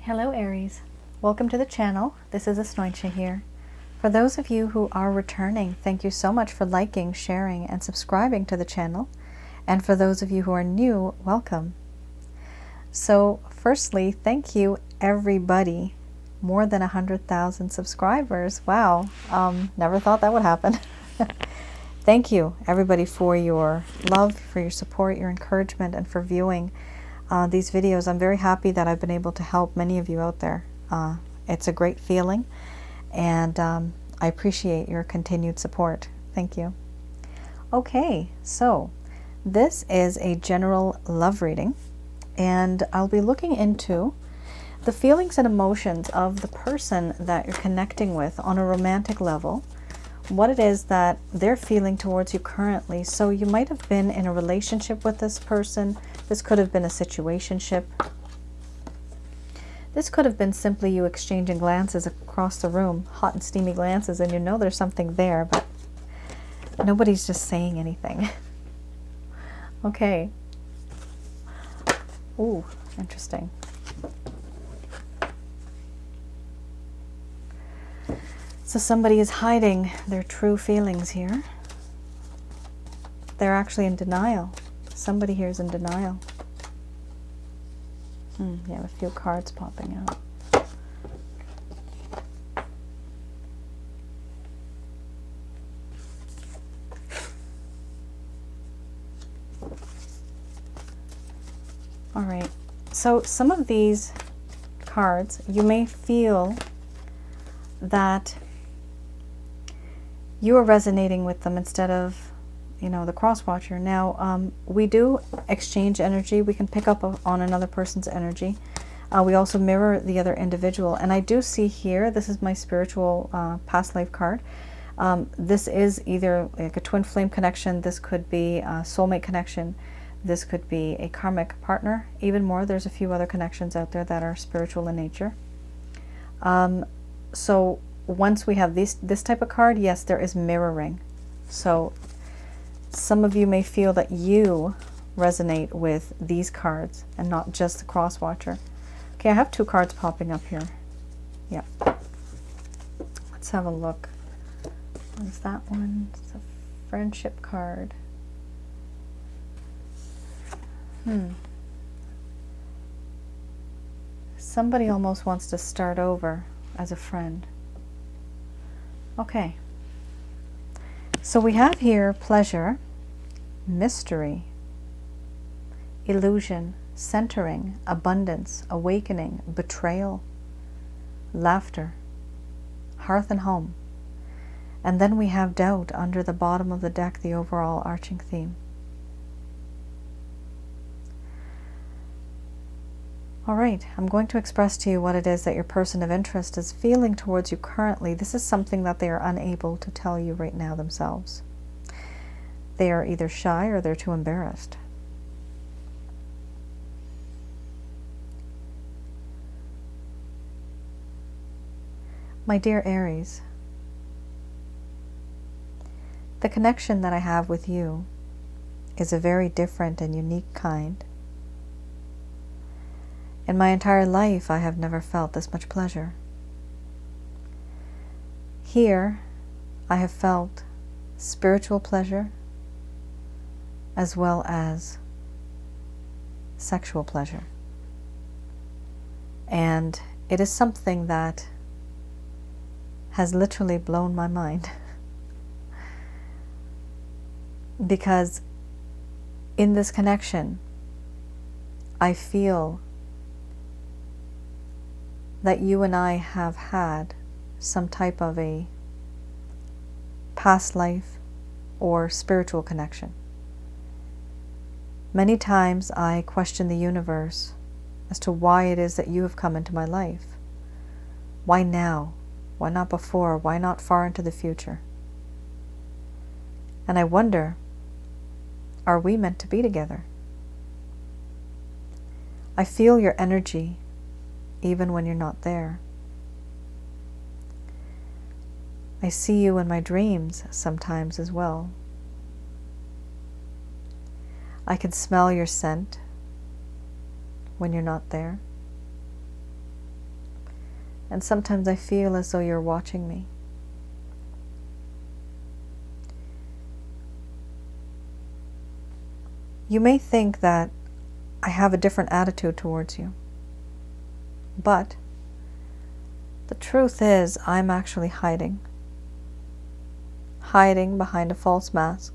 Hello Aries, welcome to the channel. This is Asnointia here. For those of you who are returning, thank you so much for liking, sharing, and subscribing to the channel. And for those of you who are new, welcome. So firstly, thank you everybody. More than 100,000 subscribers. Wow, never thought that would happen. Thank you everybody for your love, for your support, your encouragement, and for viewing these videos. I'm very happy that I've been able to help many of you out there. It's a great feeling, and I appreciate your continued support. Thank you. Okay, so this is a general love reading, and I'll be looking into the feelings and emotions of the person that you're connecting with on a romantic level, what it is that they're feeling towards you currently. So you might have been in a relationship with this person. This could have been a situationship. This could have been simply you exchanging glances across the room, hot and steamy glances, and you know there's something there, but nobody's just saying anything. Okay. Ooh, interesting. So somebody is hiding their true feelings here. They're actually in denial. Somebody here is in denial. You have a few cards popping out. All right. So some of these cards, you may feel that you are resonating with them instead of, you know, the cross watcher. Now, we do exchange energy. We can pick up on another person's energy. We also mirror the other individual. And I do see here, this is my spiritual past life card. This is either like a twin flame connection. This could be a soulmate connection. This could be a karmic partner. Even more, there's a few other connections out there that are spiritual in nature. So once we have this type of card, yes, there is mirroring. So some of you may feel that you resonate with these cards and not just the cross watcher. Okay, I have two cards popping up here. Yeah. Let's have a look. What's that one? It's a friendship card. Somebody almost wants to start over as a friend. Okay. So we have here pleasure, mystery, illusion, centering, abundance, awakening, betrayal, laughter, hearth and home. And then we have doubt under the bottom of the deck, the overall arching theme. All right, I'm going to express to you what it is that your person of interest is feeling towards you currently. This is something that they are unable to tell you right now themselves. They are either shy or they're too embarrassed. My dear Aries, the connection that I have with you is a very different and unique kind. In my entire life, I have never felt this much pleasure. Here, I have felt spiritual pleasure as well as sexual pleasure. And it is something that has literally blown my mind. Because in this connection, I feel that you and I have had some type of a past life or spiritual connection. Many times I question the universe as to why it is that you have come into my life. Why now? Why not before? Why not far into the future? And I wonder, are we meant to be together? I feel your energy even when you're not there. I see you in my dreams sometimes as well. I can smell your scent when you're not there. And sometimes I feel as though you're watching me. You may think that I have a different attitude towards you, but the truth is I'm actually hiding behind a false mask,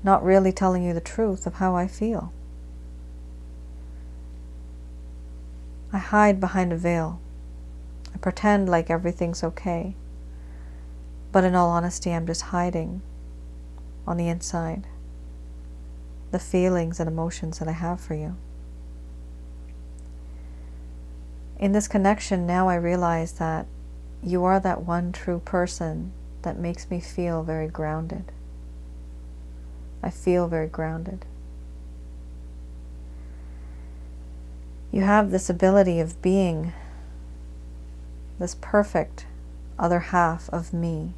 not really telling you the truth of how I feel. I hide behind a veil. I pretend like everything's okay, but in all honesty, I'm just hiding on the inside the feelings and emotions that I have for you. In this connection, now I realize that you are that one true person that makes me feel very grounded. I feel very grounded. You have this ability of being this perfect other half of me,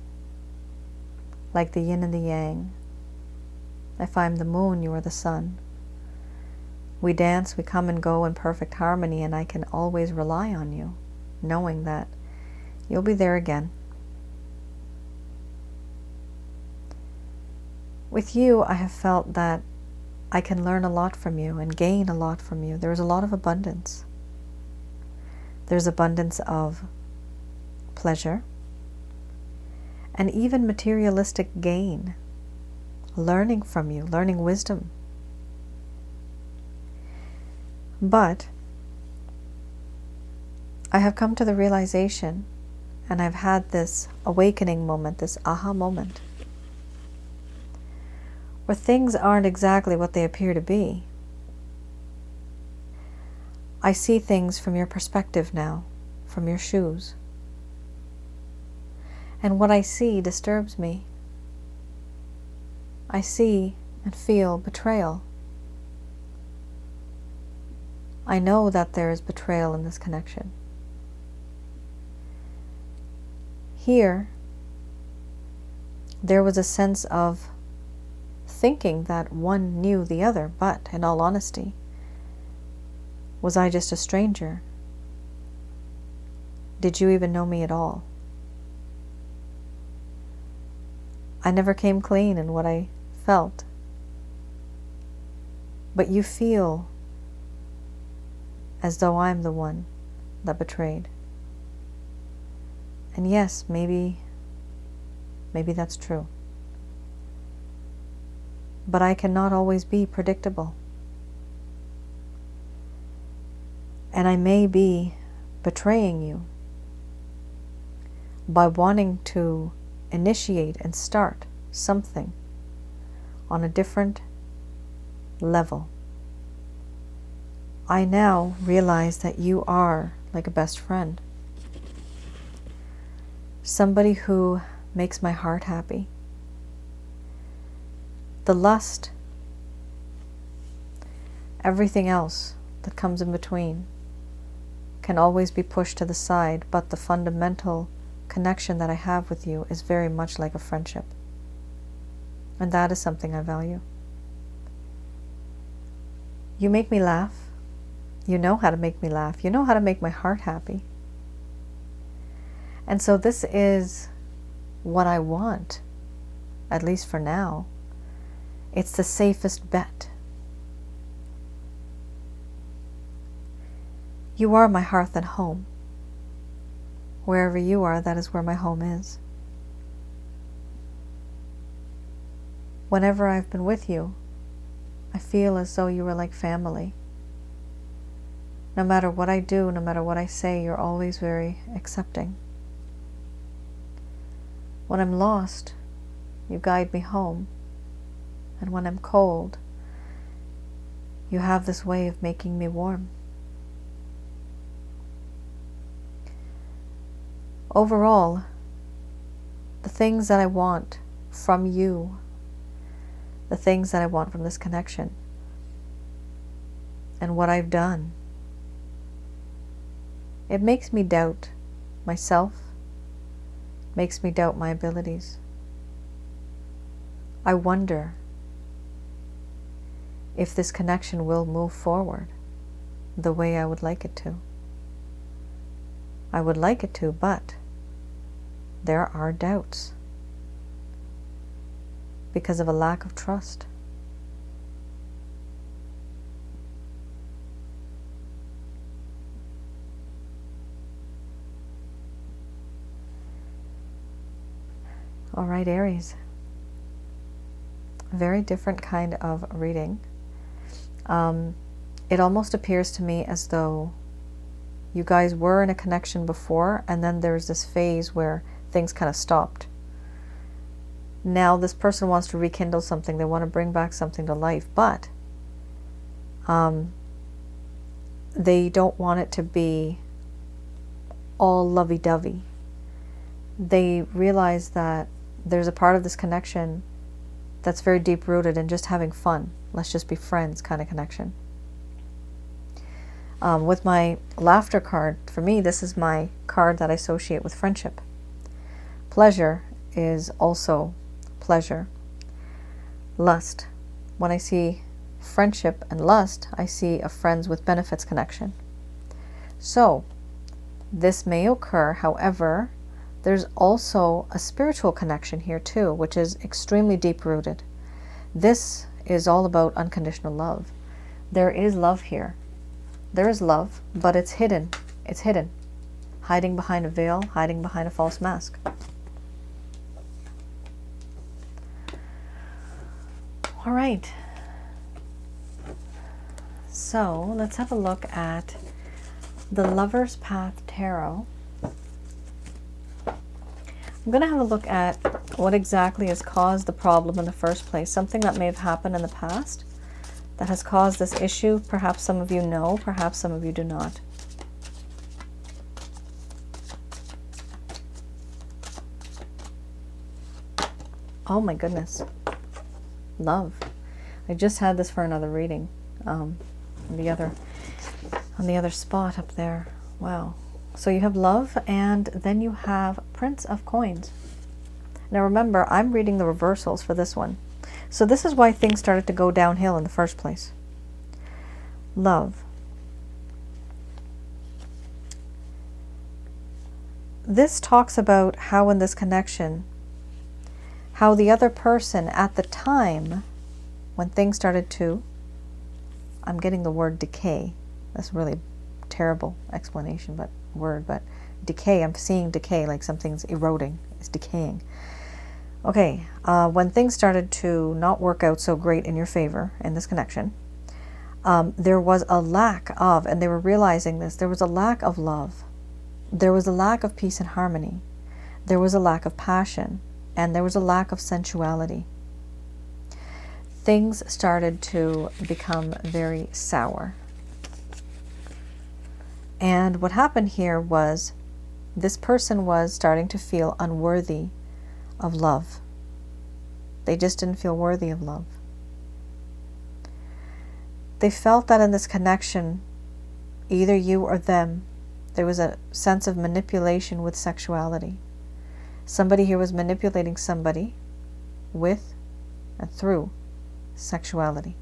like the yin and the yang. If I'm the moon, you are the sun. We dance, we come and go in perfect harmony, and I can always rely on you, knowing that you'll be there again. With you, I have felt that I can learn a lot from you and gain a lot from you. There's a lot of abundance. There's abundance of pleasure and even materialistic gain, learning from you, learning wisdom. But I have come to the realization, and I've had this awakening moment, this aha moment, where things aren't exactly what they appear to be. I see things from your perspective now, from your shoes. And what I see disturbs me. I see and feel betrayal. I know that there is betrayal in this connection. Here, there was a sense of thinking that one knew the other, but in all honesty, was I just a stranger? Did you even know me at all? I never came clean in what I felt. But you feel as though I'm the one that betrayed. And yes, maybe that's true. But I cannot always be predictable. And I may be betraying you by wanting to initiate and start something on a different level. I now realize that you are like a best friend. Somebody who makes my heart happy. The lust, everything else that comes in between, can always be pushed to the side, but the fundamental connection that I have with you is very much like a friendship. And that is something I value. You make me laugh. You know how to make me laugh. You know how to make my heart happy. And so this is what I want, at least for now. It's the safest bet. You are my hearth and home. Wherever you are, that is where my home is. Whenever I've been with you, I feel as though you are like family. No matter what I do, no matter what I say, you're always very accepting. When I'm lost, you guide me home. And when I'm cold, you have this way of making me warm. Overall, the things that I want from you, the things that I want from this connection, and what I've done, it makes me doubt myself, makes me doubt my abilities. I wonder if this connection will move forward the way I would like it to. I would like it to, but there are doubts because of a lack of trust. All right, Aries. A very different kind of reading. It almost appears to me as though you guys were in a connection before, and then there's this phase where things kind of stopped. Now this person wants to rekindle something. They want to bring back something to life, but they don't want it to be all lovey-dovey. They realize that there's a part of this connection that's very deep-rooted in just having fun. Let's just be friends kind of connection. With my laughter card, for me, this is my card that I associate with friendship. Pleasure is also pleasure. Lust. When I see friendship and lust, I see a friends with benefits connection. So, this may occur, however, there's also a spiritual connection here too, which is extremely deep-rooted. This is all about unconditional love. There is love here. There is love, but it's hidden. It's hidden. Hiding behind a veil, hiding behind a false mask. All right. So let's have a look at the Lover's Path Tarot. I'm going to have a look at what exactly has caused the problem in the first place. Something that may have happened in the past that has caused this issue. Perhaps some of you know, perhaps some of you do not. Oh my goodness. Love. I just had this for another reading. On the other spot up there. Wow. So you have love, and then you have Prince of Coins. Now remember, I'm reading the reversals for this one. So this is why things started to go downhill in the first place. Love. This talks about how in this connection, how the other person at the time, when things started to, I'm getting the word decay. That's really a terrible explanation, but decay, I'm seeing decay, like something's eroding, it's decaying. Okay, when things started to not work out so great in your favor in this connection, there was a lack of, and they were realizing this, there was a lack of love. There was a lack of peace and harmony. There was a lack of passion, and there was a lack of sensuality. Things started to become very sour. And what happened here was this person was starting to feel unworthy of love. They just didn't feel worthy of love. They felt that in this connection, either you or them, there was a sense of manipulation with sexuality. Somebody here was manipulating somebody with and through sexuality.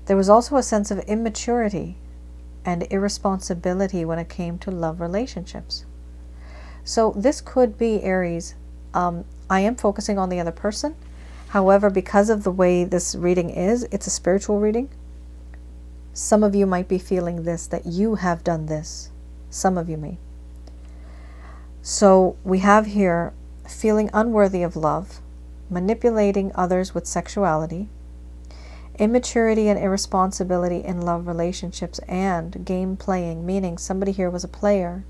There was also a sense of immaturity and irresponsibility when it came to love relationships. So this could be, Aries, I am focusing on the other person. However, because of the way this reading is, it's a spiritual reading. Some of you might be feeling this, that you have done this. Some of you may. So we have here feeling unworthy of love, manipulating others with sexuality, immaturity and irresponsibility in love relationships, and game playing, meaning somebody here was a player.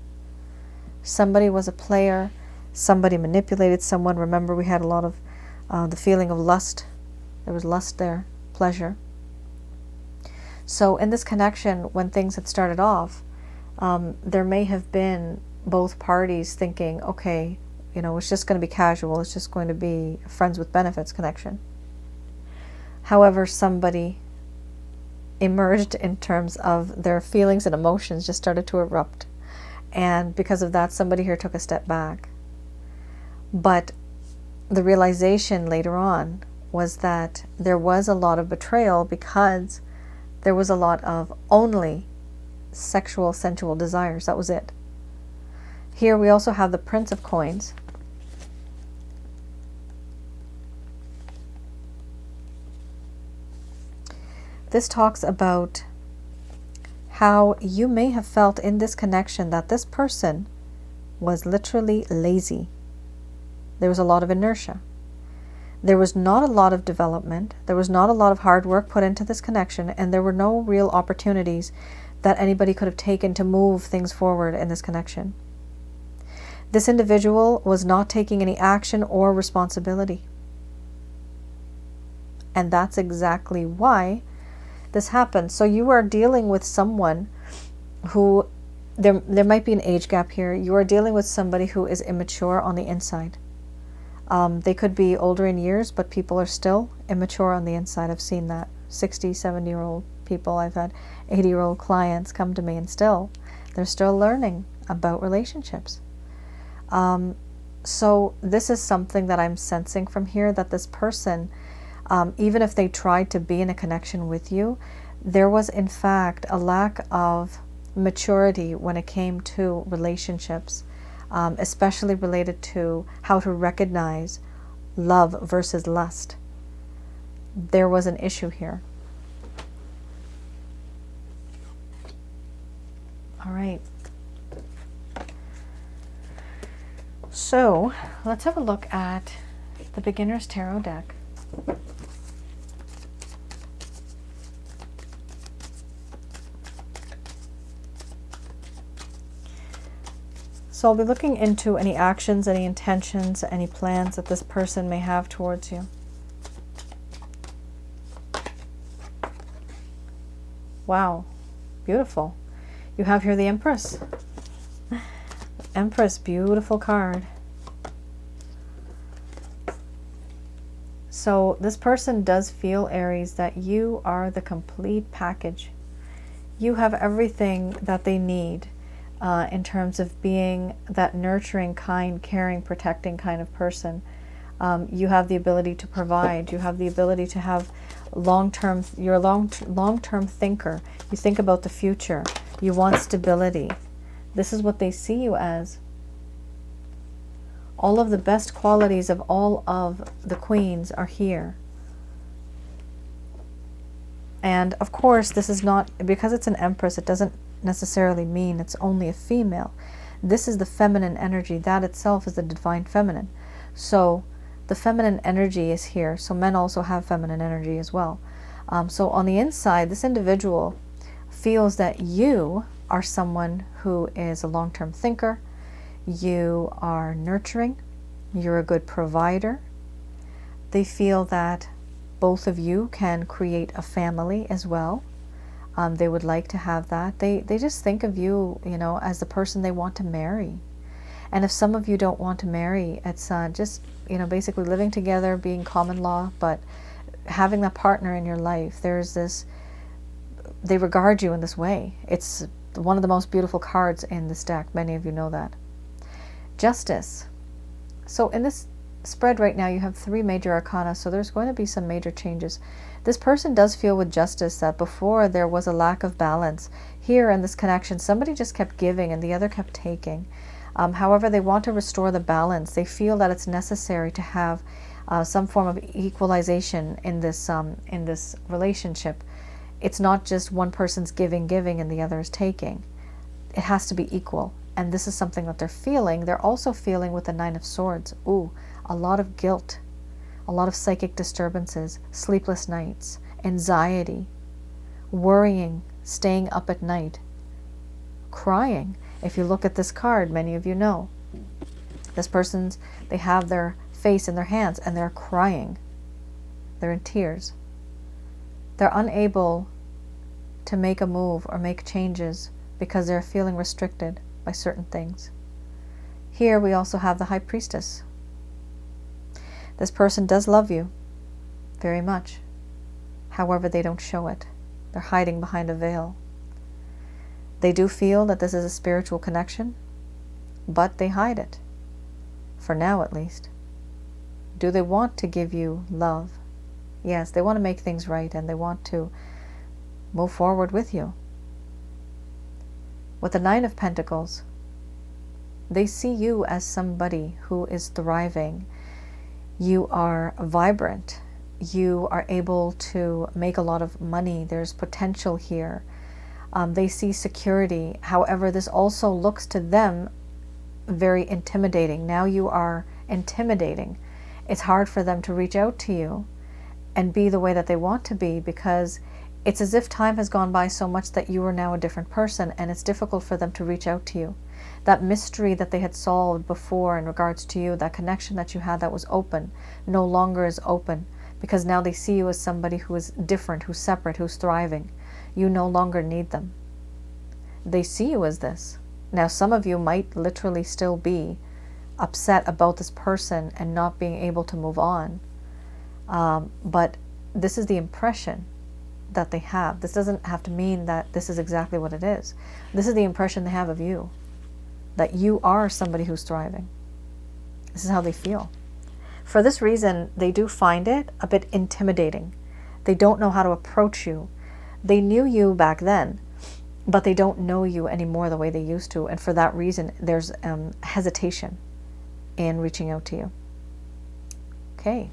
Somebody was a player. Somebody manipulated someone. Remember, we had a lot of the feeling of lust. There was lust there, pleasure. So in this connection, when things had started off, there may have been both parties thinking, okay, you know, it's just going to be casual. It's just going to be a friends with benefits connection. However, somebody emerged in terms of their feelings and emotions just started to erupt. And because of that, somebody here took a step back. But the realization later on was that there was a lot of betrayal because there was a lot of only sexual, sensual desires. That was it. Here we also have the Prince of Coins. This talks about how you may have felt in this connection that this person was literally lazy. There was a lot of inertia. There was not a lot of development. There was not a lot of hard work put into this connection, and there were no real opportunities that anybody could have taken to move things forward in this connection. This individual was not taking any action or responsibility. And that's exactly why this happened. So you are dealing with someone who, there might be an age gap here. You are dealing with somebody who is immature on the inside. They could be older in years, but people are still immature on the inside. I've seen that. 60, 70-year-old people. I've had 80-year-old clients come to me, and they're still learning about relationships. So this is something that I'm sensing from here, that this person, even if they tried to be in a connection with you, there was in fact a lack of maturity when it came to relationships, especially related to how to recognize love versus lust. There was an issue here. All right. So let's have a look at the Beginner's Tarot deck. So I'll be looking into any actions, any intentions, any plans that this person may have towards you. Wow, beautiful. You have here the Empress. Empress, beautiful card. So this person does feel, Aries, that you are the complete package. You have everything that they need in terms of being that nurturing, kind, caring, protecting kind of person. You have the ability to provide. You have the ability to have long-term, you're a long-term thinker. You think about the future. You want stability. This is what they see you as. All of the best qualities of all of the queens are here. And of course, this is not, because it's an Empress, it doesn't necessarily mean it's only a female. This is the feminine energy. That itself is the divine feminine. So the feminine energy is here. So men also have feminine energy as well. So on the inside, this individual feels that you are someone who is a long-term thinker. You are nurturing. You're a good provider. They feel that both of you can create a family as well. They would like to have that. They just think of you, you know, as the person they want to marry. And if some of you don't want to marry, it's just, you know, basically living together, being common law, but having that partner in your life. There's this, they regard you in this way. It's one of the most beautiful cards in this deck. Many of you know that. Justice. So in this spread right now, you have 3 major arcana, so there's going to be some major changes. This person does feel with justice that before there was a lack of balance. Here in this connection, somebody just kept giving and the other kept taking. However, they want to restore the balance. They feel that it's necessary to have some form of equalization in this relationship. It's not just one person's giving and the other is taking. It has to be equal. And this is something that they're feeling. They're also feeling with the 9 of Swords. Ooh, a lot of guilt, a lot of psychic disturbances, sleepless nights, anxiety, worrying, staying up at night, crying. If you look at this card, many of you know, this person's, they have their face in their hands and they're crying. They're in tears. They're unable to make a move or make changes because they're feeling restricted by certain things. Here we also have the High Priestess. This person does love you very much. However, they don't show it. They're hiding behind a veil. They do feel that this is a spiritual connection, but they hide it. For now, at least. Do they want to give you love? Yes, they want to make things right and they want to move forward with you. With the 9 of Pentacles, they see you as somebody who is thriving. You are vibrant. You are able to make a lot of money. There's potential here. They see security. However, this also looks to them very intimidating. Now you are intimidating. It's hard for them to reach out to you and be the way that they want to be, because it's as if time has gone by so much that you are now a different person, and it's difficult for them to reach out to you. That mystery that they had solved before in regards to you, that connection that you had that was open, no longer is open, because now they see you as somebody who is different, who's separate, who's thriving. You no longer need them. They see you as this. Now, some of you might literally still be upset about this person and not being able to move on. But this is the impression that they have. This doesn't have to mean that this is exactly what it is. This is the impression they have of you, that you are somebody who's thriving. This is how they feel. For this reason, they do find it a bit intimidating. They don't know how to approach you. They knew you back then, but they don't know you anymore the way they used to. And for that reason, there's hesitation in reaching out to you. Okay.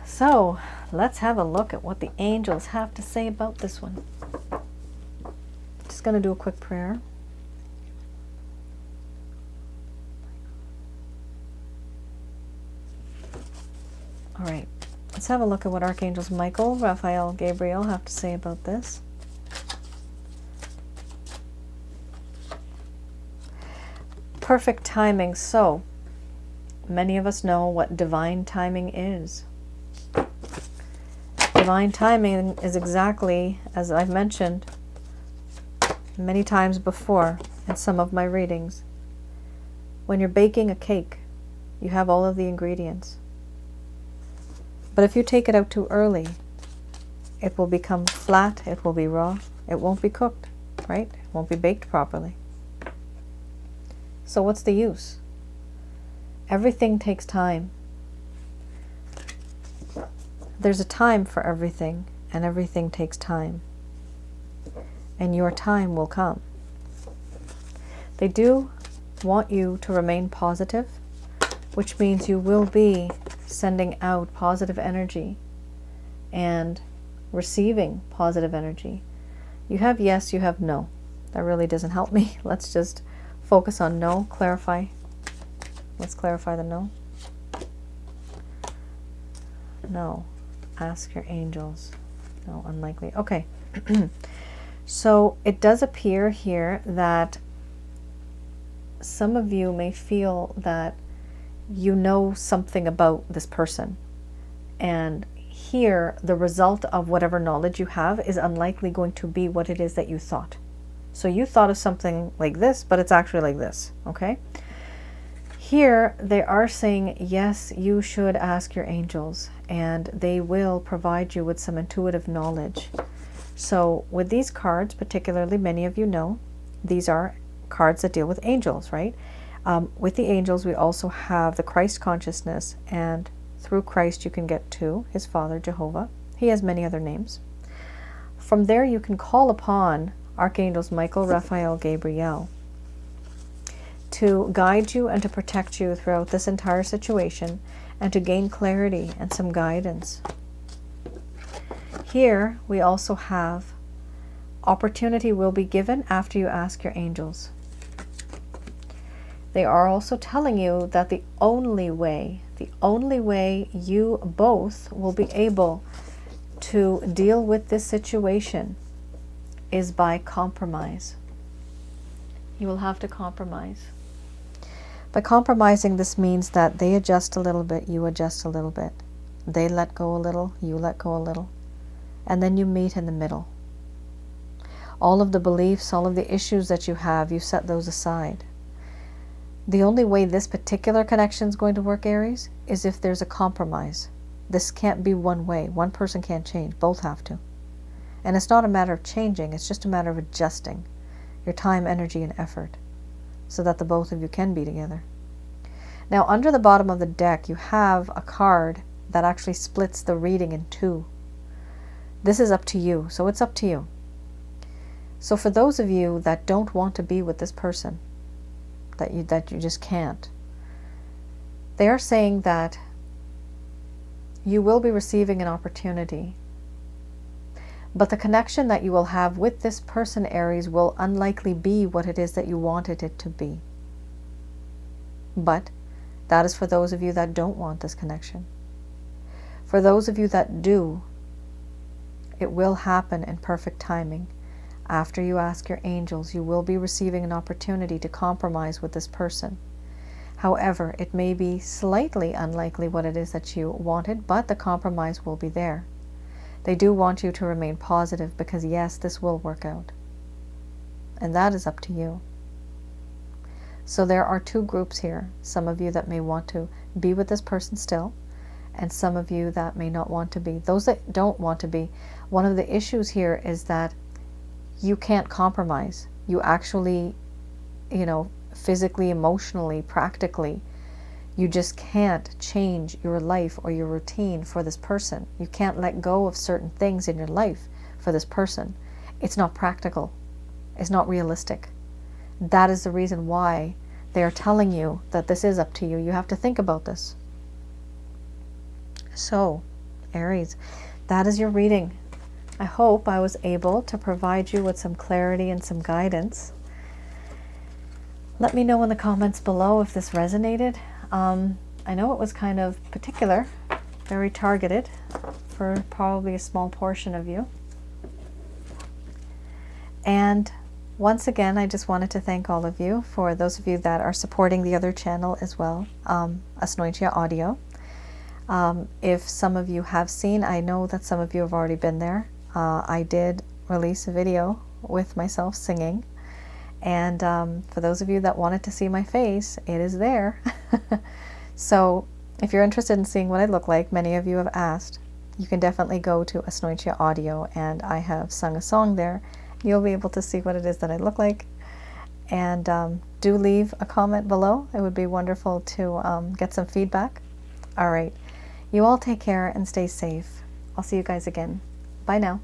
So let's have a look at what the angels have to say about this one. Just going to do a quick prayer. All right, let's have a look at what Archangels Michael, Raphael, Gabriel have to say about this. Perfect timing. So many of us know what divine timing is. Divine timing is exactly, as I've mentioned many times before in some of my readings, when you're baking a cake, you have all of the ingredients. But if you take it out too early, it will become flat, it will be raw, it won't be cooked, right? It won't be baked properly. So what's the use? Everything takes time. There's a time for everything, and everything takes time. And your time will come. They do want you to remain positive, which means you will be sending out positive energy and receiving positive energy. You have yes, you have no. That really doesn't help me. Let's just focus on no, clarify. Let's clarify the no. No. Ask your angels. No, unlikely. Okay. So it does appear here that some of you may feel that you know something about this person. And here, the result of whatever knowledge you have is unlikely going to be what it is that you thought. So you thought of something like this, but it's actually like this, okay? Here, they are saying, yes, you should ask your angels, and they will provide you with some intuitive knowledge. So with these cards, particularly, many of you know, these are cards that deal with angels, right? With the angels, we also have the Christ consciousness, and through Christ you can get to his Father, Jehovah. He has many other names. From there you can call upon Archangels Michael, Raphael, Gabriel to guide you and to protect you throughout this entire situation, and to gain clarity and some guidance. Here we also have opportunity will be given after you ask your angels. They are also telling you that the only way you both will be able to deal with this situation is by compromise. You will have to compromise. By compromising, this means that they adjust a little bit, you adjust a little bit. They let go a little, you let go a little. And then you meet in the middle. All of the beliefs, all of the issues that you have, you set those aside. The only way this particular connection is going to work, Aries, is if there's a compromise. This can't be one way. One person can't change. Both have to. And it's not a matter of changing. It's just a matter of adjusting your time, energy, and effort so that the both of you can be together. Now, under the bottom of the deck, you have a card that actually splits the reading in two. This is up to you, so it's up to you. So for those of you that don't want to be with this person, that you just can't, they are saying that you will be receiving an opportunity, but the connection that you will have with this person, Aries, will unlikely be what it is that you wanted it to be. But that is for those of you that don't want this connection. For those of you that do, it will happen in perfect timing. After you ask your angels, you will be receiving an opportunity to compromise with this person. However, it may be slightly unlikely what it is that you wanted, but the compromise will be there. They do want you to remain positive because, yes, this will work out. And that is up to you. So there are two groups here. Some of you that may want to be with this person still, and some of you that may not want to be. Those that don't want to be, one of the issues here is that you can't compromise. You actually, physically, emotionally, practically, you just can't change your life or your routine for this person. You can't let go of certain things in your life for this person. It's not practical. It's not realistic. That is the reason why they are telling you that this is up to you. You have to think about this. So, Aries, that is your reading. I hope I was able to provide you with some clarity and some guidance. Let me know in the comments below if this resonated. I know it was kind of particular, very targeted for probably a small portion of you. And once again, I just wanted to thank all of you, for those of you that are supporting the other channel as well, Asnointia Audio. If some of you have seen, I know that some of you have already been there. I did release a video with myself singing. And for those of you that wanted to see my face, it is there. So if you're interested in seeing what I look like, many of you have asked, you can definitely go to Asnointia Audio, and I have sung a song there. You'll be able to see what it is that I look like. And do leave a comment below. It would be wonderful to get some feedback. All right. You all take care and stay safe. I'll see you guys again. Bye now.